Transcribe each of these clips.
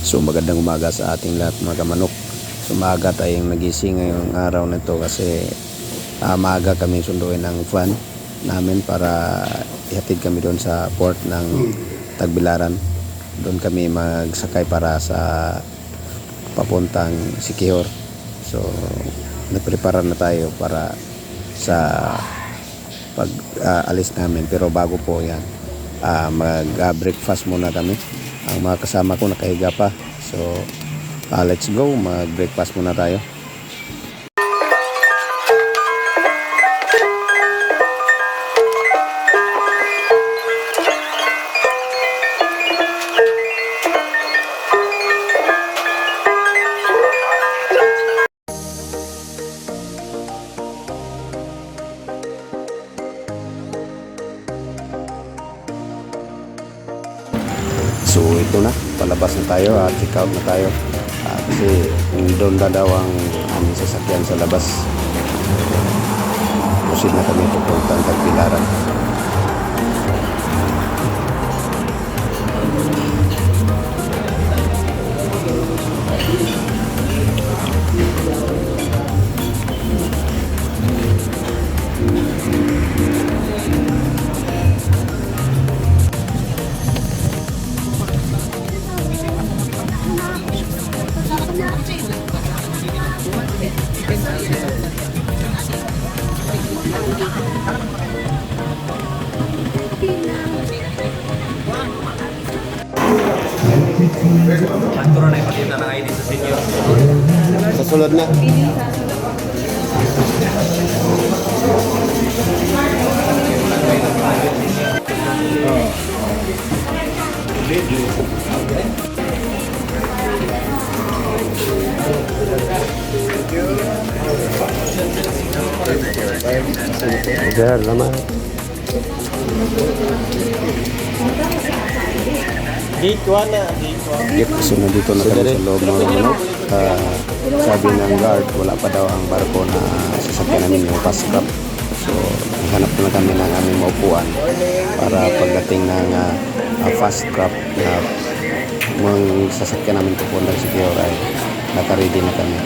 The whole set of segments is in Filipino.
So magandang umaga sa ating lahat mga kamanok. So maaga tayong nagising ngayong araw na ito kasi maaga kami sunduin ang van namin para ihatid kami doon sa port ng Tagbilaran. Doon kami magsakay para sa papuntang Siquijor. So nagprepara na tayo para sa pag alis namin, pero bago po yan mag-breakfast muna kami. Ang mga kasama ko nakahiga pa, so let's go, mag-breakfast muna tayo. So ito na, palabas na tayo at check out na tayo kasi doon na daw ang aming sasakyan sa labas. Proceed na kami pupuntang Tagbilaran. Panturo na ipakita ng ID sa senior. Sa sulod na. Udah lama. Yep, so nandito na kami sa loob ng manok. Sabi ng guard, wala pa daw ang barko na sasakyan namin, yung fast crab. So hanap na kami ng aming maupuan para pagdating ng fast crab na mga sasakyan namin pupunta sa Siquijor ay naka-ready na kami.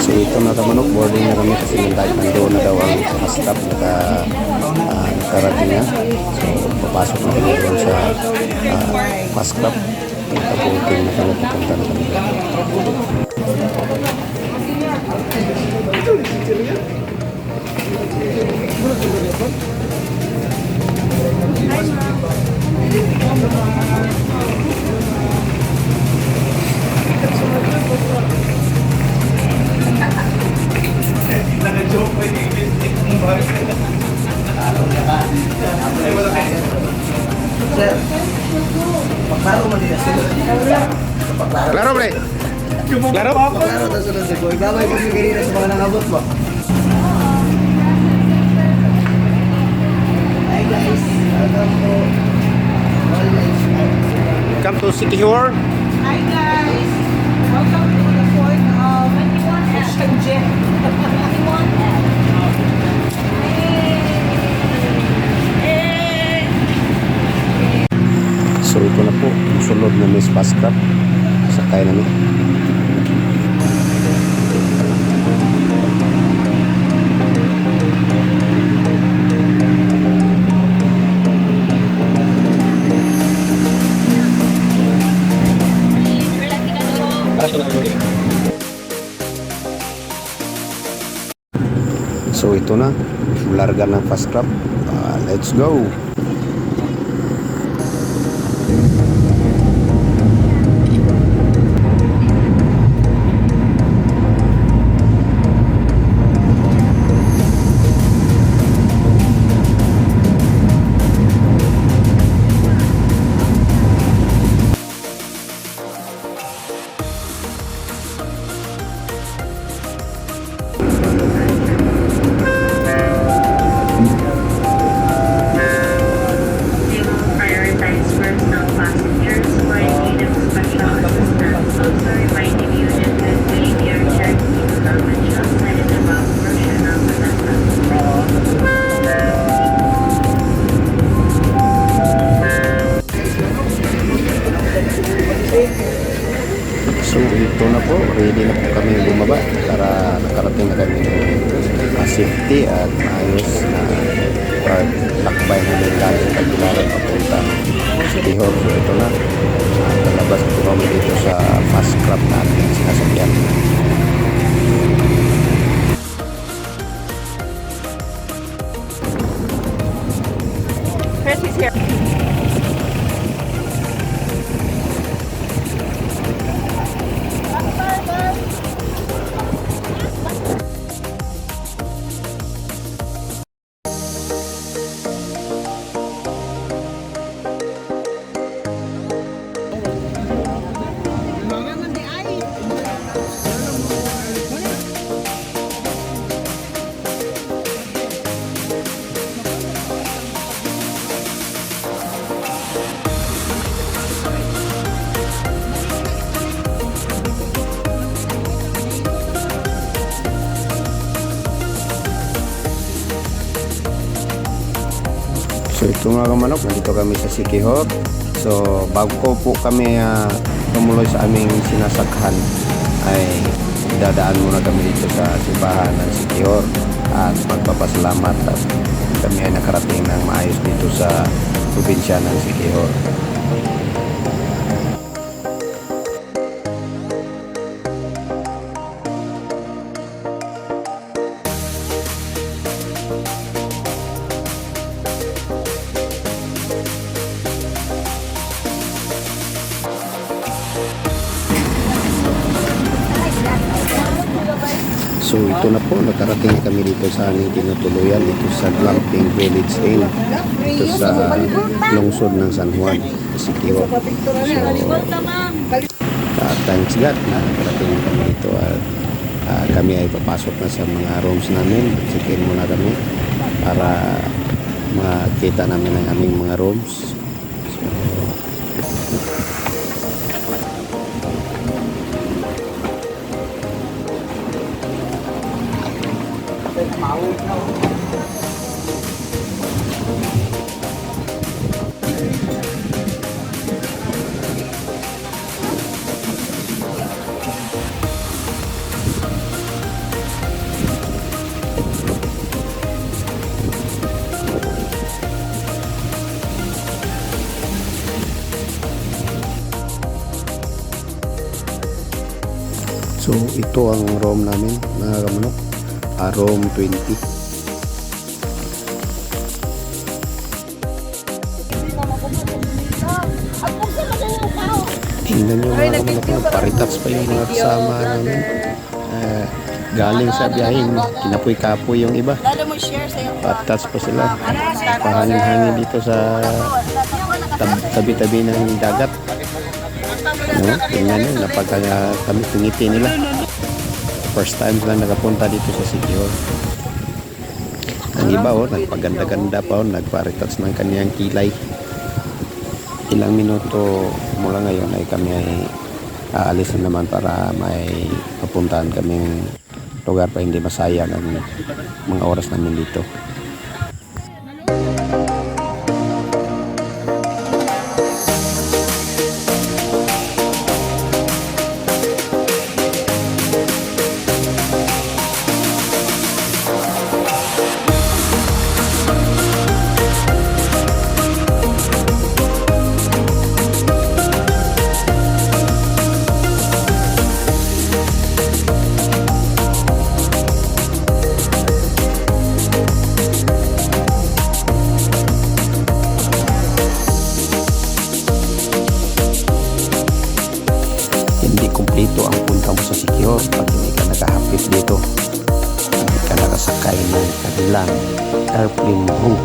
So ito na manok, boarding na kami kasi nandoon na daw ang staff nakarating na. So papasok na kami doon sa fast club. Taputin na kami, papunta na kami. Klaro, pre? Klaro? Klaro ta sunod si Boy. Babay ko si kanina sa mga nangabot ba? Hi guys, welcome to Come to Siquijor. Hi guys! Welcome to the port of Ocean Jet. So ito na po, yung sulod na Miss Fast Crab. Sakay namin. So ito na, larga ng fast crab. Let's go! So ito na po, ready na po kami bumaba para nakarating na kami ng safety at maayos na lakbay namin galing Tagbilaran papunta sa Tihor. So ito na, lalabas po kami dito sa fast craft natin sinasakyan. Chris is here. So ito mga kamanok, nandito kami sa Siquijor. So bago po kami tumuloy sa aming sinasakhan ay dadaan muna kami dito sa simbahan ng Siquijor at magpapasalamat at kami ay nakarating ng maayos dito sa probinsya ng Siquijor. So ito na po, nakarating kami dito sa aming tinutuluyan, dito sa Glamping Village Inn, ito sa lungsod ng San Juan, Siquijor. So, thanks God na nakarating kami dito at kami ay papasok na sa mga rooms namin. Check-in muna kami para makita namin ang aming mga rooms. So ito ang room namin mga kamanok, room 20. Tingnan nyo mga kamanok, paritats pa yung mga kasama namin. Galing sa biyahin, kinapoy-kapoy yung iba. Patats pa sila, pahangin-hangin dito sa tabi-tabi ng dagat. No? Tingnan nyo, kami tungiti nila. First time sila nakapunta dito sa Siquijor. Ang iba nagpaganda-ganda pa nagparitats ng kaniyang kilay. Ilang minuto mula ngayon ay kami ay aalis na naman para may papuntahan kaming lugar pa hindi masayang ang mga oras namin dito. Dito ang punta mo sa Siquijor pag hindi ka nakahapit dito, hindi ka nakasakay ng kanilang airplane room.